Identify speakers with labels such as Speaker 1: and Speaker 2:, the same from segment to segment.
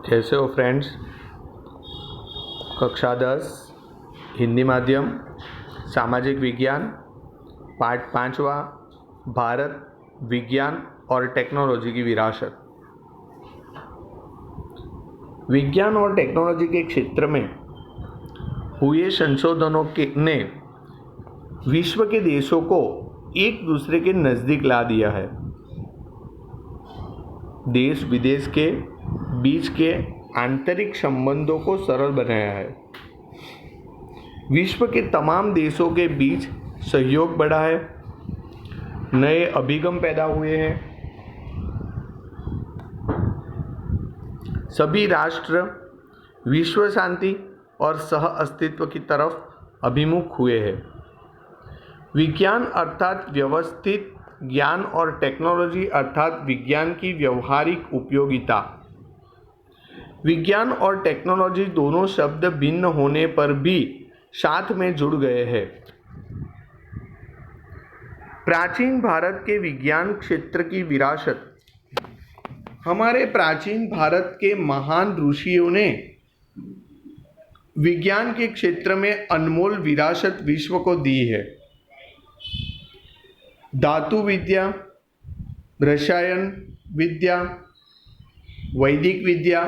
Speaker 1: कैसे हो फ्रेंड्स। कक्षा 10 हिंदी माध्यम सामाजिक विज्ञान पाठ 5वां भारत विज्ञान और टेक्नोलॉजी की विरासत। विज्ञान और टेक्नोलॉजी के क्षेत्र में हुए संशोधनों ने विश्व के देशों को एक दूसरे के नज़दीक ला दिया है। देश विदेश के बीच के आंतरिक संबंधों को सरल बनाया है। विश्व के तमाम देशों के बीच सहयोग बढ़ा है। नए अभिगम पैदा हुए हैं। सभी राष्ट्र विश्व शांति और सह अस्तित्व की तरफ अभिमुख हुए हैं। विज्ञान अर्थात व्यवस्थित ज्ञान और टेक्नोलॉजी अर्थात विज्ञान की व्यवहारिक उपयोगिता। विज्ञान और टेक्नोलॉजी दोनों शब्द भिन्न होने पर भी साथ में जुड़ गए हैं। प्राचीन भारत के विज्ञान क्षेत्र की विरासत। हमारे प्राचीन भारत के महान ऋषियों ने विज्ञान के क्षेत्र में अनमोल विरासत विश्व को दी है। धातु विद्या, रसायन विद्या, वैदिक विद्या,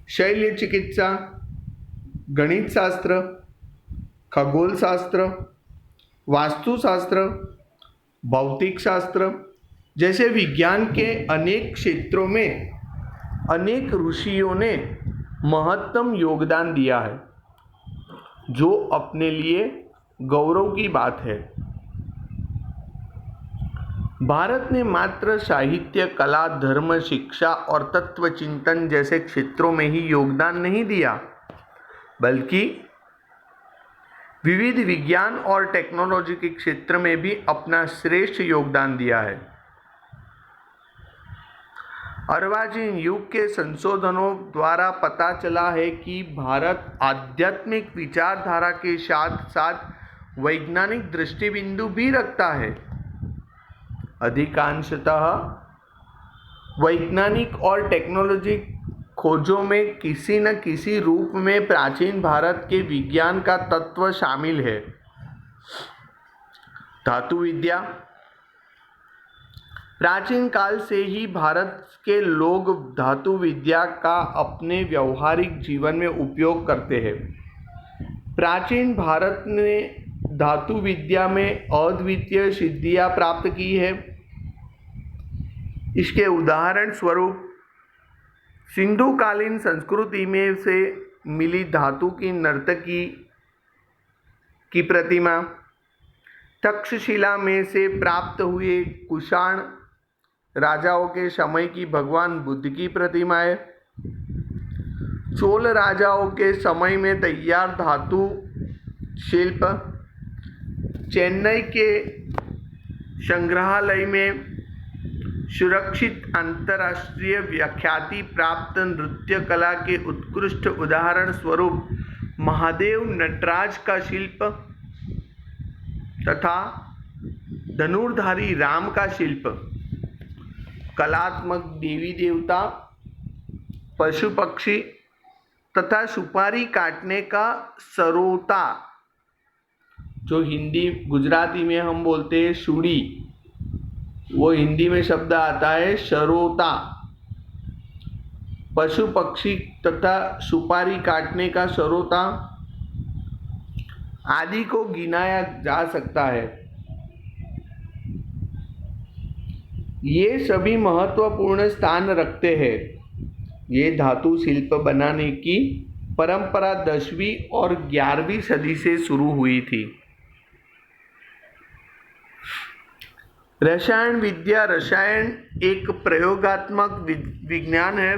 Speaker 1: शल्य चिकित्सा, गणित शास्त्र, खगोल शास्त्र, वास्तुशास्त्र, भौतिक शास्त्र जैसे विज्ञान के अनेक क्षेत्रों में अनेक ऋषियों ने महत्तम योगदान दिया है, जो अपने लिए गौरव की बात है। भारत ने मात्र साहित्य, कला, धर्म, शिक्षा और तत्व चिंतन जैसे क्षेत्रों में ही योगदान नहीं दिया, बल्कि विविध विज्ञान और टेक्नोलॉजी के क्षेत्र में भी अपना श्रेष्ठ योगदान दिया है। अर्वाचीन युग के संशोधनों द्वारा पता चला है कि भारत आध्यात्मिक विचारधारा के साथ साथ वैज्ञानिक दृष्टिबिंदु भी रखता है। अधिकांशतः वैज्ञानिक और टेक्नोलॉजी खोजों में किसी न किसी रूप में प्राचीन भारत के विज्ञान का तत्व शामिल है। धातु विद्या। प्राचीन काल से ही भारत के लोग धातु विद्या का अपने व्यवहारिक जीवन में उपयोग करते हैं। प्राचीन भारत ने धातु विद्या में अद्वितीय सिद्धियां प्राप्त की है। इसके उदाहरण स्वरूप सिंधुकालीन संस्कृति में से मिली धातु की नर्तकी की प्रतिमा, तक्षशिला में से प्राप्त हुए कुषाण राजाओं के समय की भगवान बुद्ध की प्रतिमाएं, चोल राजाओं के समय में तैयार धातु शिल्प, चेन्नई के संग्रहालय में सुरक्षित अंतर्राष्ट्रीय व्याख्याति प्राप्त नृत्य कला के उत्कृष्ट उदाहरण स्वरूप महादेव नटराज का शिल्प तथा धनुर्धारी राम का शिल्प, कलात्मक देवी देवता, पशु पक्षी तथा सुपारी काटने का सरोता, जो हिंदी गुजराती में हम बोलते हैं सूड़ी, वो हिंदी में शब्द आता है सरोता। पशु पक्षी तथा सुपारी काटने का सरोता आदि को गिनाया जा सकता है। ये सभी महत्वपूर्ण स्थान रखते हैं। ये धातु शिल्प बनाने की परंपरा 10वीं और 11वीं सदी से शुरू हुई थी। रसायन विद्या। रसायन एक प्रयोगात्मक विज्ञान है।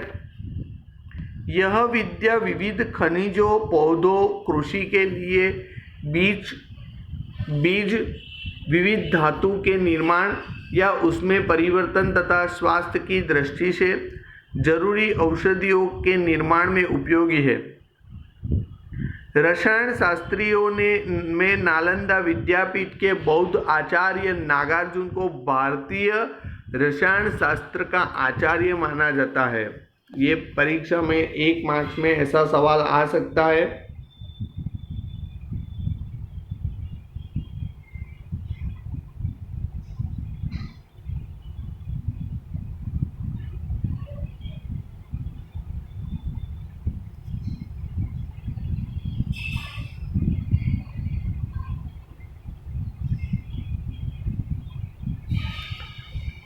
Speaker 1: यह विद्या विविध खनिजों, पौधों, कृषि के लिए बीज, विविध धातु के निर्माण या उसमें परिवर्तन तथा स्वास्थ्य की दृष्टि से जरूरी औषधियों के निर्माण में उपयोगी है। रसायन शास्त्रियों में नालंदा विद्यापीठ के बौद्ध आचार्य नागार्जुन को भारतीय रसायन शास्त्र का आचार्य माना जाता है। ये परीक्षा में 1 मार्क्स में ऐसा सवाल आ सकता है।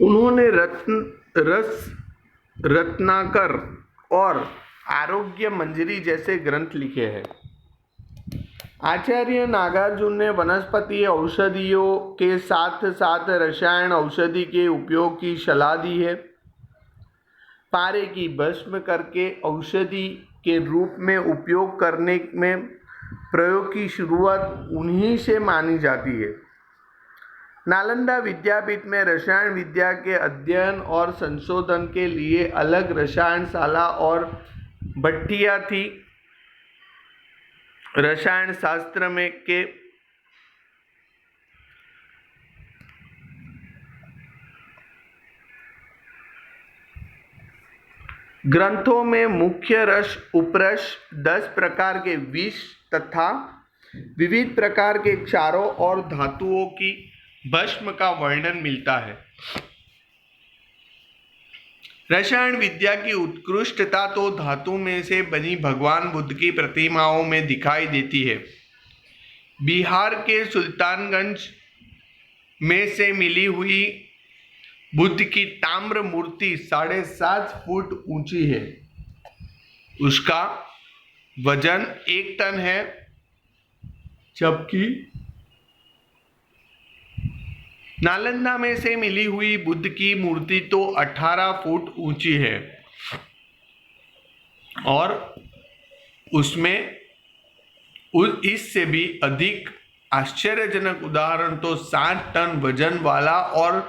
Speaker 1: उन्होंने रत्नाकर और आरोग्य मंजरी जैसे ग्रंथ लिखे हैं। आचार्य नागार्जुन ने वनस्पति औषधियों के साथ साथ रसायन औषधि के उपयोग की सलाह दी है। पारे की भस्म करके औषधि के रूप में उपयोग करने में प्रयोग की शुरुआत उन्हीं से मानी जाती है। नालंदा विद्यापीठ में रसायन विद्या के अध्ययन और संशोधन के लिए अलग रसायनशाला और भट्टियां थी। रसायन शास्त्र में के ग्रंथों में मुख्य रस उपरस 10 प्रकार के विष तथा विविध प्रकार के क्षारों और धातुओं की भस्म का वर्णन मिलता है। रसायन विद्या की उत्कृष्टता तो धातु में से बनी भगवान बुद्ध की प्रतिमाओं में दिखाई देती है। बिहार के सुल्तानगंज में से मिली हुई बुद्ध की ताम्र मूर्ति 7.5 फुट ऊंची है। उसका वजन 1 टन है, जबकि नालंदा में से मिली हुई बुद्ध की मूर्ति तो 18 फुट ऊंची है और उसमें इससे भी अधिक आश्चर्यजनक उदाहरण तो 7 टन वजन वाला और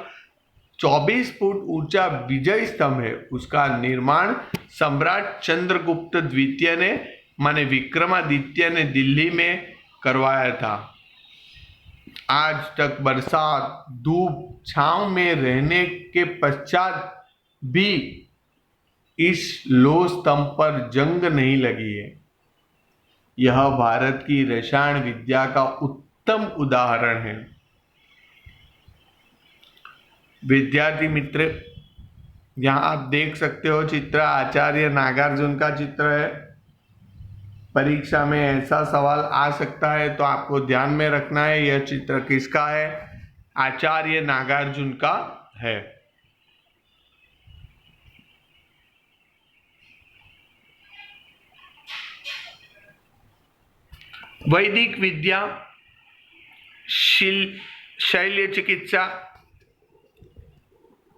Speaker 1: 24 फुट ऊंचा विजय स्तंभ है। उसका निर्माण सम्राट चंद्रगुप्त द्वितीय ने माने विक्रमादित्य ने दिल्ली में करवाया था। आज तक बरसात, धूप, छांव में रहने के पश्चात भी इस लोह स्तंभ पर जंग नहीं लगी है। यह भारत की रसायन विद्या का उत्तम उदाहरण है। विद्यार्थी मित्र, यहाँ आप देख सकते हो चित्र आचार्य नागार्जुन का चित्र है। परीक्षा में ऐसा सवाल आ सकता है तो आपको ध्यान में रखना है यह चित्र किसका है, आचार्य नागार्जुन का है। वैदिक विद्या, शल्य चिकित्सा।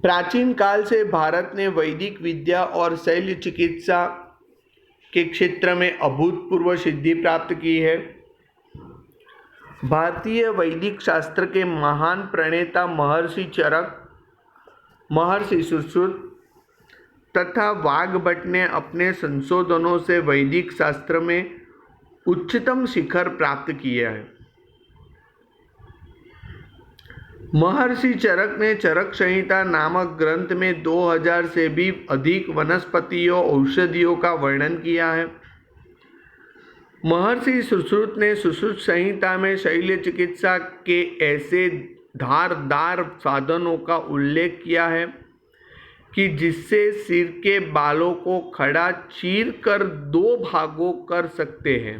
Speaker 1: प्राचीन काल से भारत ने वैदिक विद्या और शल्य चिकित्सा के क्षेत्र में अभूतपूर्व सिद्धि प्राप्त की है। भारतीय वैदिक शास्त्र के महान प्रणेता महर्षि चरक, महर्षि सुश्रुत तथा वाग्भट ने अपने संशोधनों से वैदिक शास्त्र में उच्चतम शिखर प्राप्त किया है। महर्षि चरक ने चरक संहिता नामक ग्रंथ में 2000 से भी अधिक वनस्पतियों औषधियों का वर्णन किया है। महर्षि सुश्रुत ने सुश्रुत संहिता में शल्य चिकित्सा के ऐसे धारदार साधनों का उल्लेख किया है कि जिससे सिर के बालों को खड़ा चीर कर 2 भागों कर सकते हैं।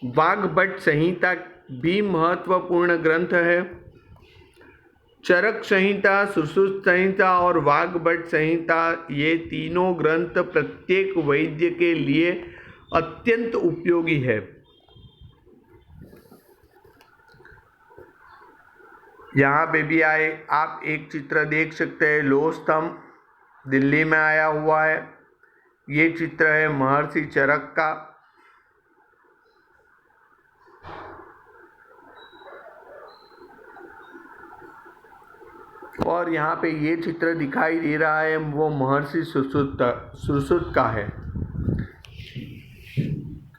Speaker 1: वाग्भट संहिता भी महत्वपूर्ण ग्रंथ है। चरक संहिता, सुश्रुत संहिता और वाग्भट संहिता ये तीनों ग्रंथ प्रत्येक वैद्य के लिए अत्यंत उपयोगी है। यहाँ पे भी आप एक चित्र देख सकते हैं, लोह स्तंभ दिल्ली में आया हुआ है। ये चित्र है महर्षि चरक का। और यहाँ पे ये चित्र दिखाई दे रहा है वो महर्षि सुश्रुत का है।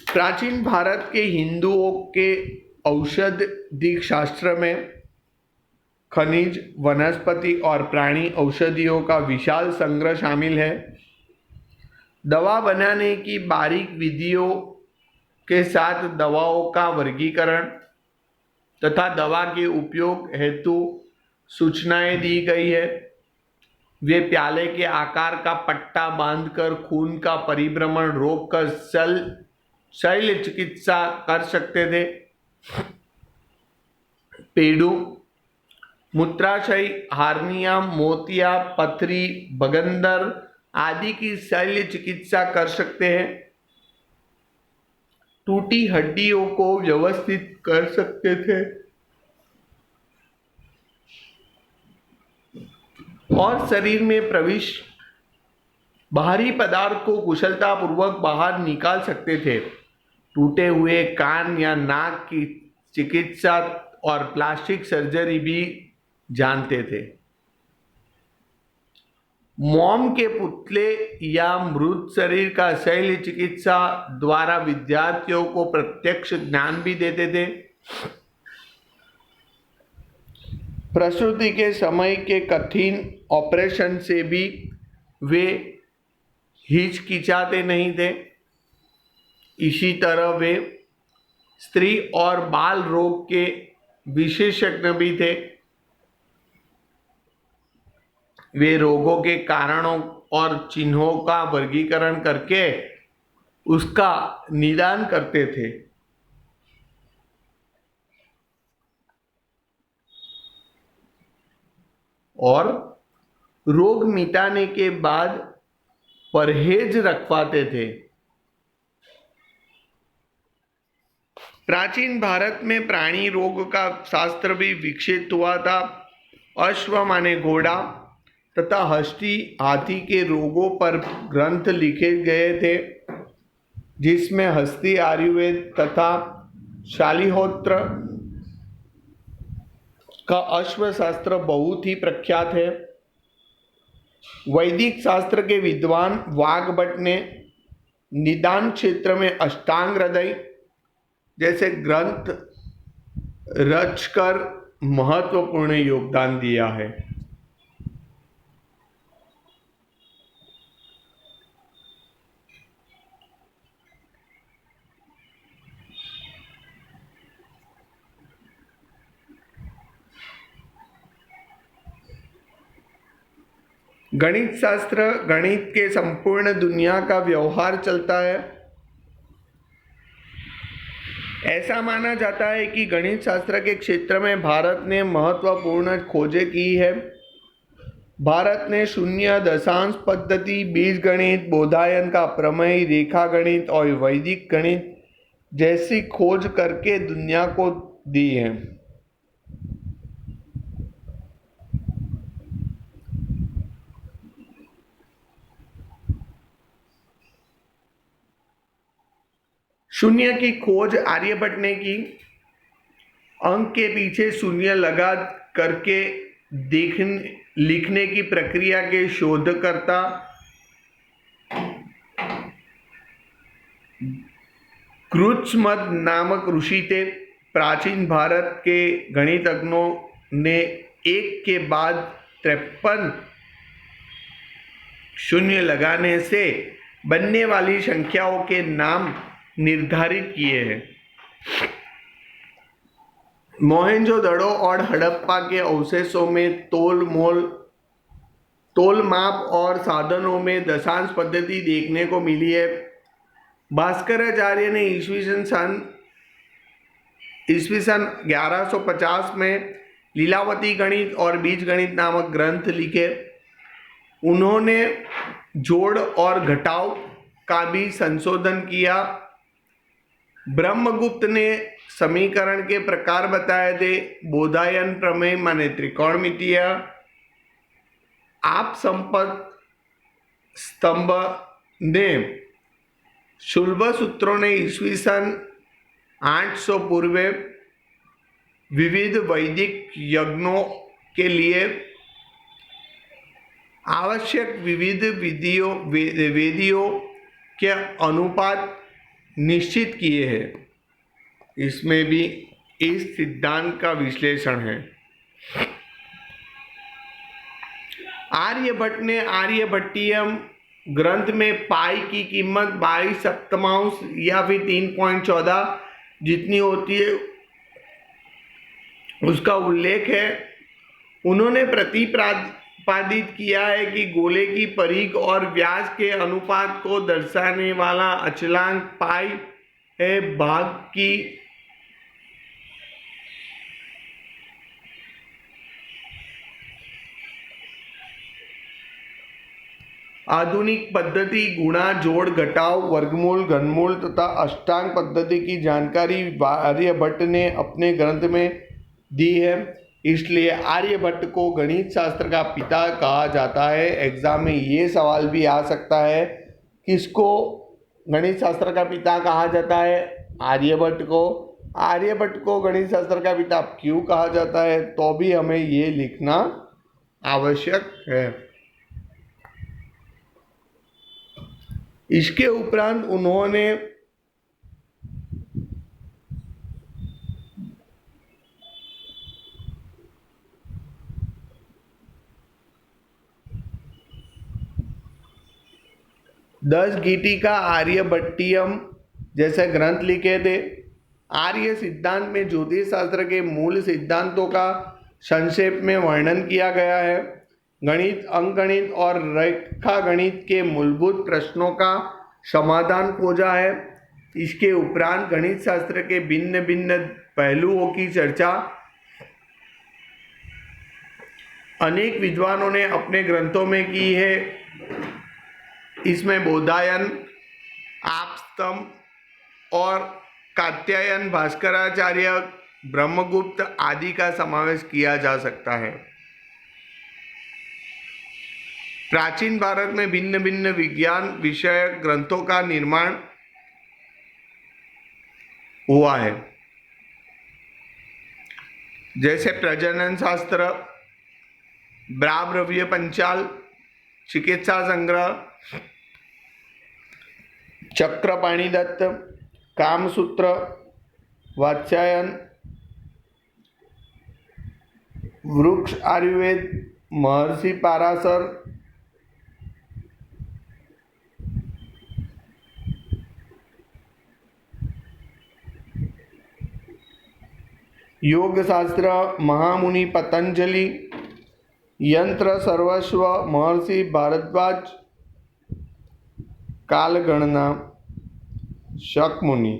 Speaker 1: प्राचीन भारत के हिंदुओं के औषधि शास्त्र में खनिज, वनस्पति और प्राणी औषधियों का विशाल संग्रह शामिल है। दवा बनाने की बारीक विधियों के साथ दवाओं का वर्गीकरण तथा दवा के उपयोग हेतु सूचनाएं दी गई है। वे प्याले के आकार का पट्टा बांधकर खून का परिभ्रमण रोककर शल्य चिकित्सा कर सकते थे। पेड़ू, मूत्राशय, हार्निया, मोतिया, पथरी, बगंदर आदि की शल्य चिकित्सा कर सकते हैं। टूटी हड्डियों को व्यवस्थित कर सकते थे और शरीर में प्रविष्ट बाहरी पदार्थ को कुशलतापूर्वक बाहर निकाल सकते थे। टूटे हुए कान या नाक की चिकित्सा और प्लास्टिक सर्जरी भी जानते थे। मोम के पुतले या मृत शरीर का शल्य चिकित्सा द्वारा विद्यार्थियों को प्रत्यक्ष ज्ञान भी देते थे। प्रसूति के समय के कठिन ऑपरेशन से भी वे हिचकिचाते नहीं थे। इसी तरह वे स्त्री और बाल रोग के विशेषज्ञ भी थे। वे रोगों के कारणों और चिन्हों का वर्गीकरण करके उसका निदान करते थे। और रोग मिटाने के बाद परहेज रखवाते थे। प्राचीन भारत में प्राणी रोग का शास्त्र भी विकसित हुआ था। अश्व माने घोड़ा तथा हस्ती हाथी के रोगों पर ग्रंथ लिखे गए थे, जिसमें हस्ती आयुर्वेद तथा शालिहोत्र का अश्वशास्त्र बहुत ही प्रख्यात है। वैदिक शास्त्र के विद्वान वाग्भट ने निदान क्षेत्र में अष्टांग हृदय जैसे ग्रंथ रचकर महत्वपूर्ण योगदान दिया है। गणित शास्त्र, गणित के संपूर्ण दुनिया का व्यवहार चलता है। ऐसा माना जाता है कि गणित शास्त्र के क्षेत्र में भारत ने महत्वपूर्ण खोजें की है। भारत ने शून्य दशांश पद्धति, बीजगणित, बोधायन का प्रमेय, रेखा गणित और वैदिक गणित जैसी खोज करके दुनिया को दी है। शून्य की खोज आर्यभट्ट ने की। अंक के पीछे शून्य लगा करके लिखने की प्रक्रिया के शोधकर्ता कृच्छ्रमद नामक ऋषि थे। प्राचीन भारत के गणितज्ञों ने एक के बाद 53 शून्य लगाने से बनने वाली संख्याओं के नाम निर्धारित किए हैं। मोहनजोदड़ो और हड़प्पा के अवशेषों में तोल माप और साधनों में दशांश पद्धति देखने को मिली है। भास्कराचार्य ने ईस्वी सन 1150 में लीलावती गणित और बीजगणित नामक ग्रंथ लिखे। उन्होंने जोड़ और घटाव का भी संशोधन किया। ब्रह्मगुप्त ने समीकरण के प्रकार बताए थे। बोधायन प्रमेय माने त्रिकोणमितीय, आप संपत स्तंभ ने शुल्ब सूत्रों ने ईस्वी सन 800 पूर्व विविध वैदिक यज्ञों के लिए आवश्यक विविध वेदियों के अनुपात निश्चित किए हैं। इसमें भी इस सिद्धांत का विश्लेषण है। आर्यभट्ट ने आर्यभट्टियम ग्रंथ में पाई की कीमत 22 सप्तमांश या फिर 3.14 जितनी होती है उसका उल्लेख है। उन्होंने प्रतिपादित किया है कि गोले की परिघ और व्यास के अनुपात को दर्शाने वाला अचलांक पाई है। भाग की आधुनिक पद्धति गुणा, जोड़, घटाव, वर्गमूल, घनमूल तथा अष्टांग पद्धति की जानकारी आर्यभट्ट ने अपने ग्रंथ में दी है। इसलिए आर्यभट्ट को गणित शास्त्र का पिता कहा जाता है। एग्जाम में ये सवाल भी आ सकता है, किसको गणित शास्त्र का पिता कहा जाता है? आर्यभट्ट को। आर्यभट्ट को गणित शास्त्र का पिता क्यों कहा जाता है, तो भी हमें ये लिखना आवश्यक है। इसके उपरांत उन्होंने दस गीटी का आर्यभट्टियम जैसे ग्रंथ लिखे थे। आर्य सिद्धांत में ज्योतिष शास्त्र के मूल सिद्धांतों का संक्षेप में वर्णन किया गया है। गणित, अंकगणित और रेखा गणित के मूलभूत प्रश्नों का समाधान खोजा है। इसके उपरांत गणित शास्त्र के भिन्न भिन्न पहलुओं की चर्चा अनेक विद्वानों ने अपने ग्रंथों में की है। इसमें बोधायन, आपस्तंभ और कात्यायन, भास्कराचार्य, ब्रह्मगुप्त आदि का समावेश किया जा सकता है। प्राचीन भारत में भिन्न भिन्न विज्ञान विषयक ग्रंथों का निर्माण हुआ है, जैसे प्रजनन शास्त्र, ब्राह्मण्य पंचाल, चिकित्सा संग्रह, चक्रपाणि दत्त, कामसूत्र, वात्स्यायन, वृक्ष आयुर्वेद, महर्षि पाराशर, योग शास्त्र, महामुनि पतंजलि, यंत्र सर्वस्व, महर्षि भारद्वाज, कालगणना, शकमुनि।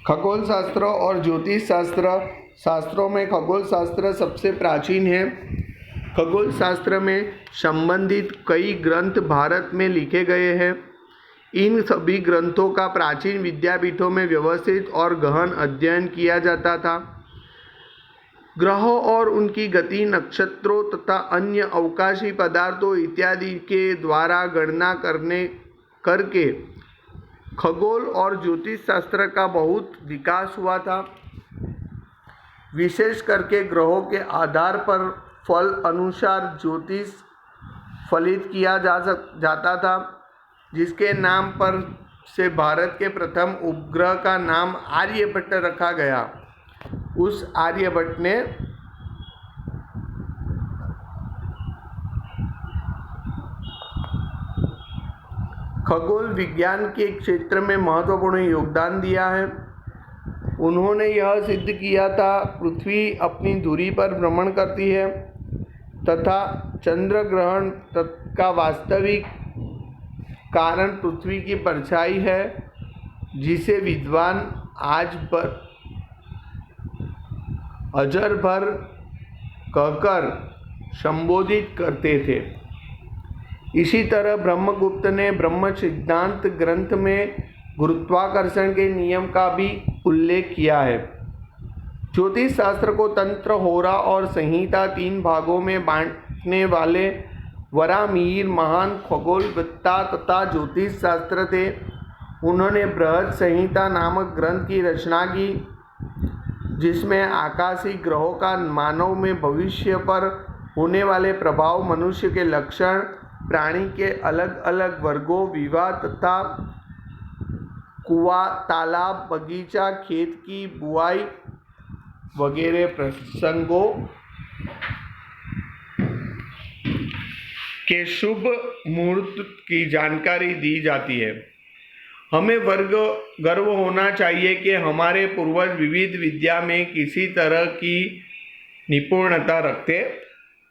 Speaker 1: खगोल शास्त्र और ज्योतिष शास्त्र। शास्त्रों में खगोल शास्त्र सबसे प्राचीन है। खगोल शास्त्र में संबंधित कई ग्रंथ भारत में लिखे गए हैं। इन सभी ग्रंथों का प्राचीन विद्यापीठों में व्यवस्थित और गहन अध्ययन किया जाता था। ग्रहों और उनकी गति, नक्षत्रों तथा अन्य अवकाशी पदार्थों इत्यादि के द्वारा गणना करके खगोल और ज्योतिष शास्त्र का बहुत विकास हुआ था। विशेष करके ग्रहों के आधार पर फल अनुसार ज्योतिष फलित किया जाता था, जिसके नाम पर से भारत के प्रथम उपग्रह का नाम आर्यभट्ट रखा गया। उस आर्यभट्ट ने खगोल विज्ञान के क्षेत्र में महत्वपूर्ण योगदान दिया है। उन्होंने यह सिद्ध किया था पृथ्वी अपनी धुरी पर भ्रमण करती है तथा चंद्र ग्रहण का वास्तविक कारण पृथ्वी की परछाई है, जिसे विद्वान आज पर अजर भर कहकर संबोधित करते थे। इसी तरह ब्रह्मगुप्त ने ब्रह्म सिद्धांत ग्रंथ में गुरुत्वाकर्षण के नियम का भी उल्लेख किया है। ज्योतिष शास्त्र को तंत्र, होरा और संहिता 3 भागों में बांटने वाले वराहमिहिर महान खगोलवेत्ता तथा ज्योतिष शास्त्र थे। उन्होंने बृहद संहिता नामक ग्रंथ की रचना की। जिसमें आकाशीय ग्रहों का मानव में भविष्य पर होने वाले प्रभाव, मनुष्य के लक्षण, प्राणी के अलग अलग वर्गों, विवाह तथा कुआं, तालाब, बगीचा, खेत की बुआई वगैरह प्रसंगों के शुभ मुहूर्त की जानकारी दी जाती है। हमें गर्व होना चाहिए कि हमारे पूर्वज विविध विद्या में किसी तरह की निपुणता रखते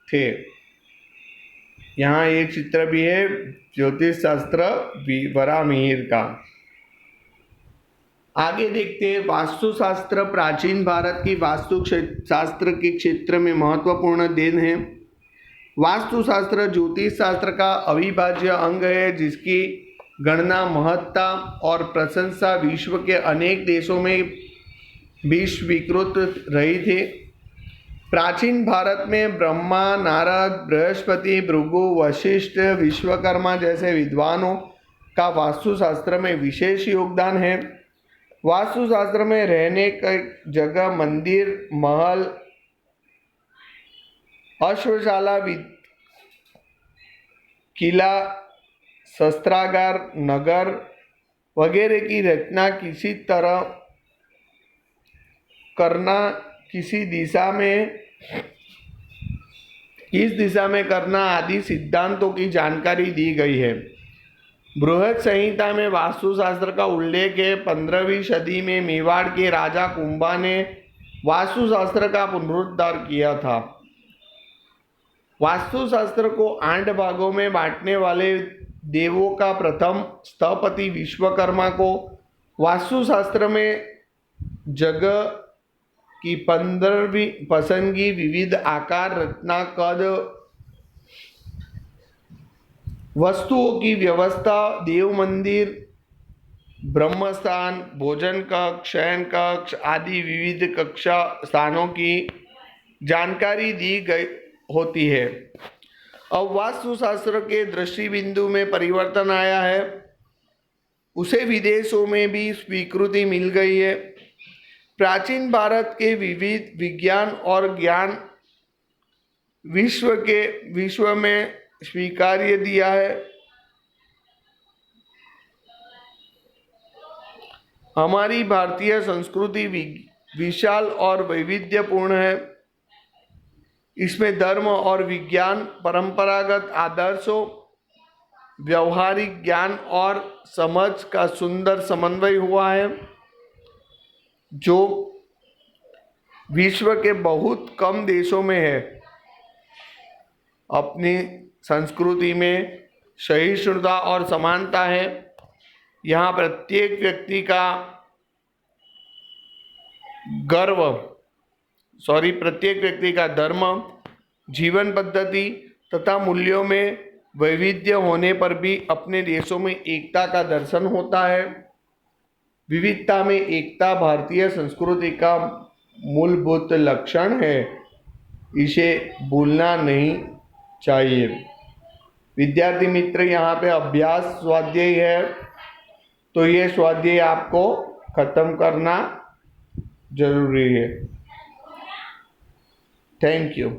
Speaker 1: थे। यहाँ एक चित्र भी है ज्योतिष शास्त्र वरामिहिर का। आगे देखते हैं वास्तुशास्त्र। प्राचीन भारत की वास्तु शास्त्र के क्षेत्र में महत्वपूर्ण देन है। वास्तुशास्त्र ज्योतिष शास्त्र का अविभाज्य अंग है, जिसकी गणना, महत्ता और प्रशंसा विश्व के अनेक देशों में भी स्वीकृत रही थी। प्राचीन भारत में ब्रह्मा, नारद, बृहस्पति, भृगु, वशिष्ठ, विश्वकर्मा जैसे विद्वानों का वास्तुशास्त्र में विशेष योगदान है। वास्तुशास्त्र में रहने की जगह, मंदिर, महल, अश्वशाला, किला, शस्त्रागार, नगर वगैरह की रचना किसी तरह करना, किस दिशा में करना आदि सिद्धांतों की जानकारी दी गई है। बृहद संहिता में वास्तुशास्त्र का उल्लेख है। 15वीं सदी में मेवाड़ के राजा कुंभा ने वास्तुशास्त्र का पुनरुद्धार किया था। वास्तुशास्त्र को 8 भागों में बांटने वाले देवों का प्रथम स्थपति विश्वकर्मा को वास्तुशास्त्र में जगह की 15वीं पसंदगी, विविध आकार, रचना, कद, वस्तुओं की व्यवस्था, देव मंदिर, ब्रह्मस्थान, भोजन कक्ष, शयन कक्ष आदि विविध कक्षा स्थानों की जानकारी दी गई होती है। अब वास्तुशास्त्र के दृष्टि बिंदु में परिवर्तन आया है, उसे विदेशों में भी स्वीकृति मिल गई है। प्राचीन भारत के विविध विज्ञान और ज्ञान विश्व में स्वीकार्य दिया है। हमारी भारतीय संस्कृति विशाल और वैविध्यपूर्ण है। इसमें धर्म और विज्ञान, परंपरागत आदर्शों, व्यवहारिक ज्ञान और समझ का सुंदर समन्वय हुआ है, जो विश्व के बहुत कम देशों में है। अपनी संस्कृति में सहिष्णुता और समानता है। यहाँ प्रत्येक व्यक्ति का धर्म, जीवन पद्धति तथा मूल्यों में वैविध्य होने पर भी अपने देशों में एकता का दर्शन होता है। विविधता में एकता भारतीय संस्कृति का मूलभूत लक्षण है, इसे भूलना नहीं चाहिए। विद्यार्थी मित्र, यहाँ पे अभ्यास स्वाध्याय है, तो ये स्वाध्याय आपको खत्म करना जरूरी है। Thank you.